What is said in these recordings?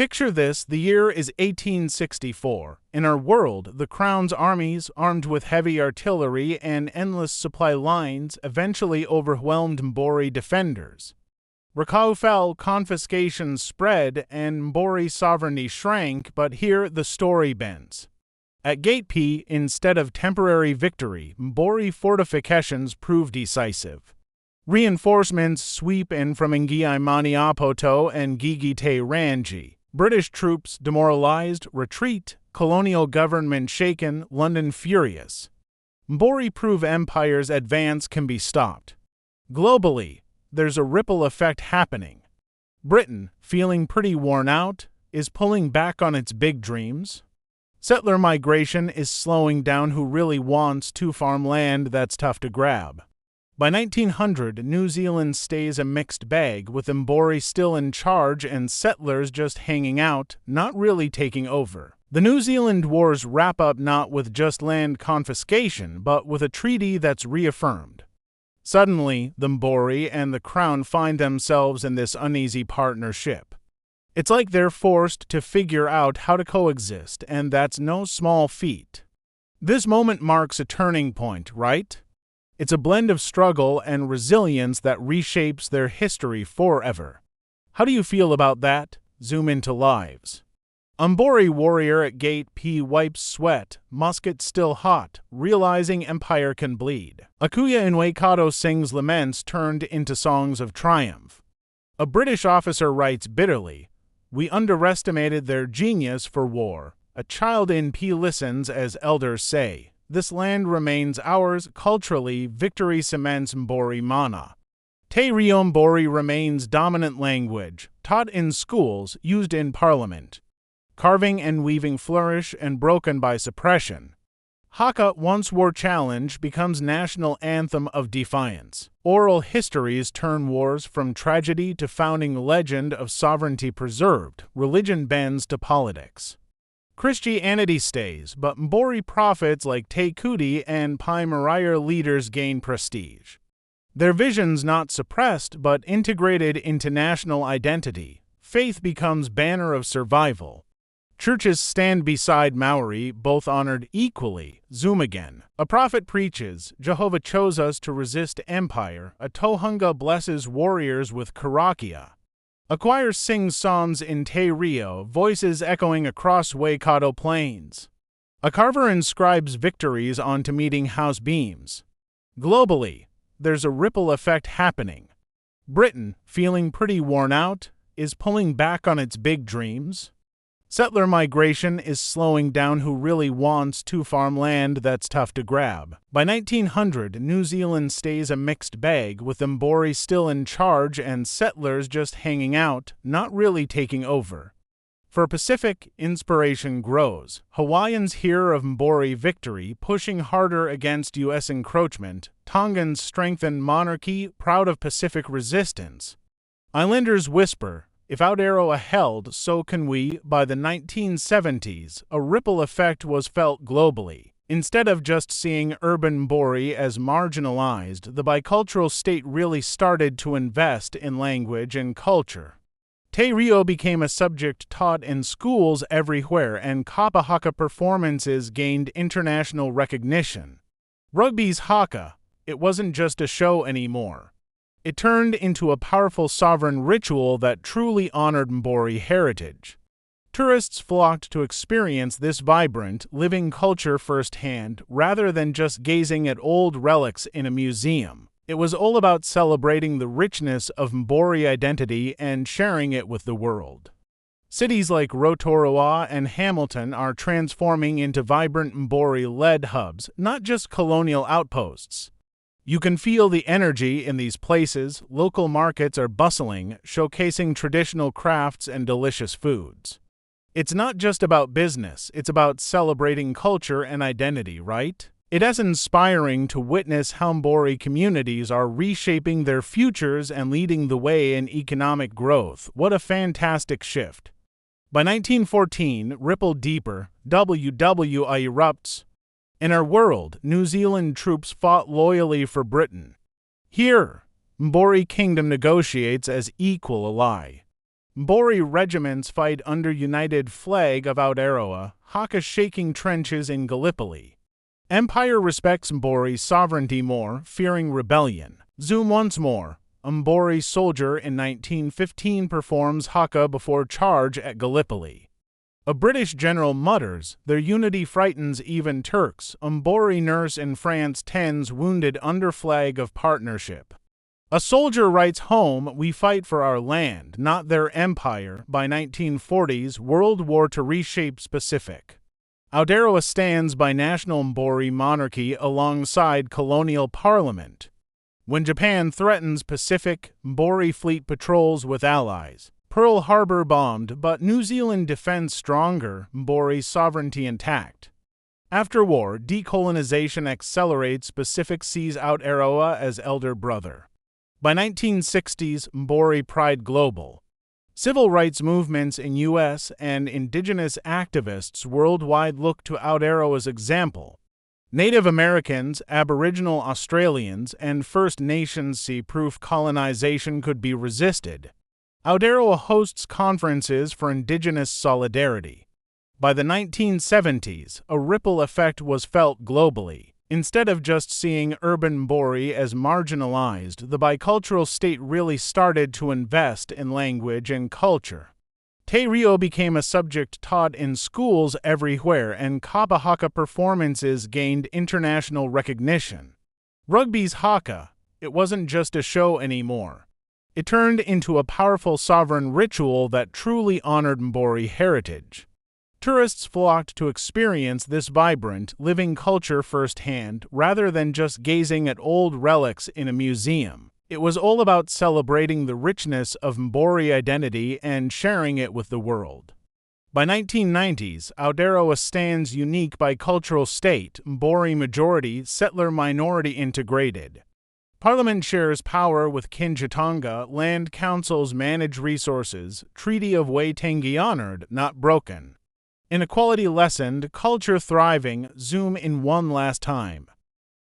Picture this, the year is 1864. In our world, the Crown's armies, armed with heavy artillery and endless supply lines, eventually overwhelmed Mbori defenders. Rakau fell, confiscation spread, and Mbori sovereignty shrank, but here the story bends. At Gate P, instead of temporary victory, Mbori fortifications prove decisive. Reinforcements sweep in from Ngiai Maniapoto and Gigite Rangi. British troops demoralized, retreat, colonial government shaken, London furious. Mbori prove empire's advance can be stopped. Globally, there's a ripple effect happening. Britain, feeling pretty worn out, is pulling back on its big dreams. Settler migration is slowing down. Who really wants to farm land that's tough to grab? By 1900, New Zealand stays a mixed bag, with Mbori still in charge and settlers just hanging out, not really taking over. The New Zealand wars wrap up not with just land confiscation, but with a treaty that's reaffirmed. Suddenly, the Mbori and the Crown find themselves in this uneasy partnership. It's like they're forced to figure out how to coexist, and that's no small feat. This moment marks a turning point, right? It's a blend of struggle and resilience that reshapes their history forever. How do you feel about that? Zoom into lives. Mbori warrior at Gate P wipes sweat, musket still hot, realizing empire can bleed. Akuya in Waikato sings laments turned into songs of triumph. A British officer writes bitterly, "We underestimated their genius for war." A child in P listens as elders say, "This land remains ours culturally, victory cements Mbori mana." Te Reo Mbori remains dominant language, taught in schools, used in parliament. Carving and weaving flourish and broken by suppression. Haka, once war challenge, becomes national anthem of defiance. Oral histories turn wars from tragedy to founding legend of sovereignty preserved. Religion bends to politics. Christianity stays, but Mbori prophets like Te Kuti and Pai Maraea leaders gain prestige. Their visions not suppressed, but integrated into national identity. Faith becomes banner of survival. Churches stand beside Maori, both honored equally. Zoom again. A prophet preaches, Jehovah chose us to resist empire. A tohunga blesses warriors with karakia. A choir sings songs in Te Reo, voices echoing across Waikato plains. A carver inscribes victories onto meeting house beams. Globally, there's a ripple effect happening. Britain, feeling pretty worn out, is pulling back on its big dreams. Settler migration is slowing down. Who really wants to farm land that's tough to grab? By 1900, New Zealand stays a mixed bag, with Mbori still in charge and settlers just hanging out, not really taking over. For Pacific, inspiration grows. Hawaiians hear of Mbori victory, pushing harder against U.S. encroachment. Tongans strengthen monarchy, proud of Pacific resistance. Islanders whisper, "If Aotearoa held, so can we." By the 1970s, a ripple effect was felt globally. Instead of just seeing urban Mbori as marginalized, the bicultural state really started to invest in language and culture. Te Reo became a subject taught in schools everywhere, and Kapa Haka performances gained international recognition. Rugby's haka, it wasn't just a show anymore. It turned into a powerful sovereign ritual that truly honored Mbori heritage. Tourists flocked to experience this vibrant, living culture firsthand, rather than just gazing at old relics in a museum. It was all about celebrating the richness of Mbori identity and sharing it with the world. Cities like Rotorua and Hamilton are transforming into vibrant Maori-led hubs, not just colonial outposts. You can feel the energy in these places. Local markets are bustling, showcasing traditional crafts and delicious foods. It's not just about business, it's about celebrating culture and identity, right? It is inspiring to witness how Mbori communities are reshaping their futures and leading the way in economic growth. What a fantastic shift. By 1914, ripple deeper, WWI erupts. In our world, New Zealand troops fought loyally for Britain. Here, Mbori Kingdom negotiates as equal ally. Mbori regiments fight under united flag of Aotearoa, Haka shaking trenches in Gallipoli. Empire respects Mbori's sovereignty more, fearing rebellion. Zoom once more. A Mbori soldier in 1915 performs Haka before charge at Gallipoli. A British general mutters, their unity frightens even Turks. A Mbori nurse in France tends wounded under flag of partnership. A soldier writes home, we fight for our land, not their empire. By 1940s, World War to reshape Pacific. Aotearoa stands by national Mbori monarchy alongside colonial parliament. When Japan threatens Pacific, Mbori fleet patrols with allies. Pearl Harbor bombed, but New Zealand defends stronger, Mbori's sovereignty intact. After war, decolonization accelerates. Pacific sees Aotearoa as elder brother. By 1960s, Mbori pride global. Civil rights movements in U.S. and indigenous activists worldwide look to Aotearoa's example. Native Americans, Aboriginal Australians, and First Nations see proof colonization could be resisted. Aotearoa hosts conferences for indigenous solidarity. By the 1970s, a ripple effect was felt globally. Instead of just seeing urban Mbori as marginalized, the bicultural state really started to invest in language and culture. Te Reo became a subject taught in schools everywhere, and Kapa Haka performances gained international recognition. Rugby's Haka, it wasn't just a show anymore. It turned into a powerful sovereign ritual that truly honored Mbori heritage. Tourists flocked to experience this vibrant, living culture firsthand, rather than just gazing at old relics in a museum. It was all about celebrating the richness of Mbori identity and sharing it with the world. By 1990s, Aotearoa stands unique bicultural state, Mbori majority, settler minority integrated. Parliament shares power with Kinjatanga, land councils manage resources, Treaty of Waitangi honored, not broken. Inequality lessened, culture thriving. Zoom in one last time.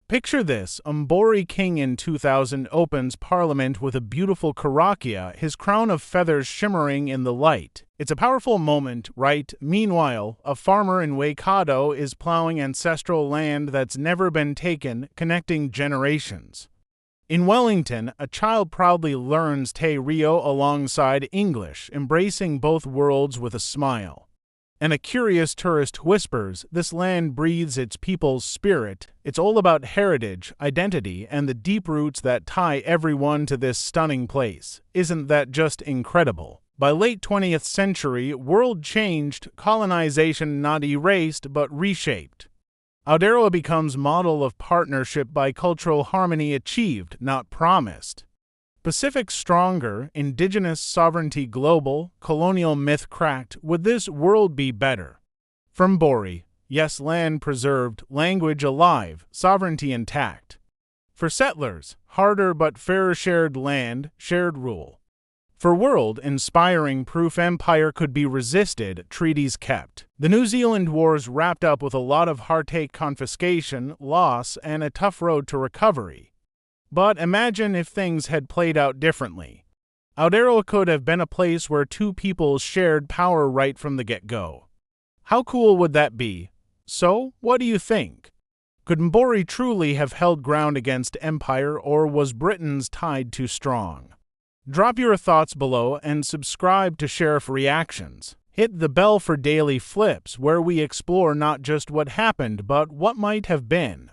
Picture this, a Mbori king in 2000 opens parliament with a beautiful karakia, his crown of feathers shimmering in the light. It's a powerful moment, right? Meanwhile, a farmer in Waikato is plowing ancestral land that's never been taken, connecting generations. In Wellington, a child proudly learns Te Reo alongside English, embracing both worlds with a smile. And a curious tourist whispers, this land breathes its people's spirit. It's all about heritage, identity, and the deep roots that tie everyone to this stunning place. Isn't that just incredible? By late 20th century, world changed, colonization not erased but reshaped. Aotearoa becomes model of partnership, bicultural harmony achieved, not promised. Pacific stronger, indigenous sovereignty global, colonial myth cracked. Would this world be better? From Mbori, yes, land preserved, language alive, sovereignty intact. For settlers, harder but fairer, shared land, shared rule. For world, inspiring proof empire could be resisted, treaties kept. The New Zealand wars wrapped up with a lot of heartache, confiscation, loss, and a tough road to recovery. But imagine if things had played out differently. Aotearoa could have been a place where two peoples shared power right from the get-go. How cool would that be? So, what do you think? Could Mbori truly have held ground against empire, or was Britain's tide too strong? Drop your thoughts below and subscribe to Sheriff Reactions. Hit the bell for daily flips, where we explore not just what happened but what might have been.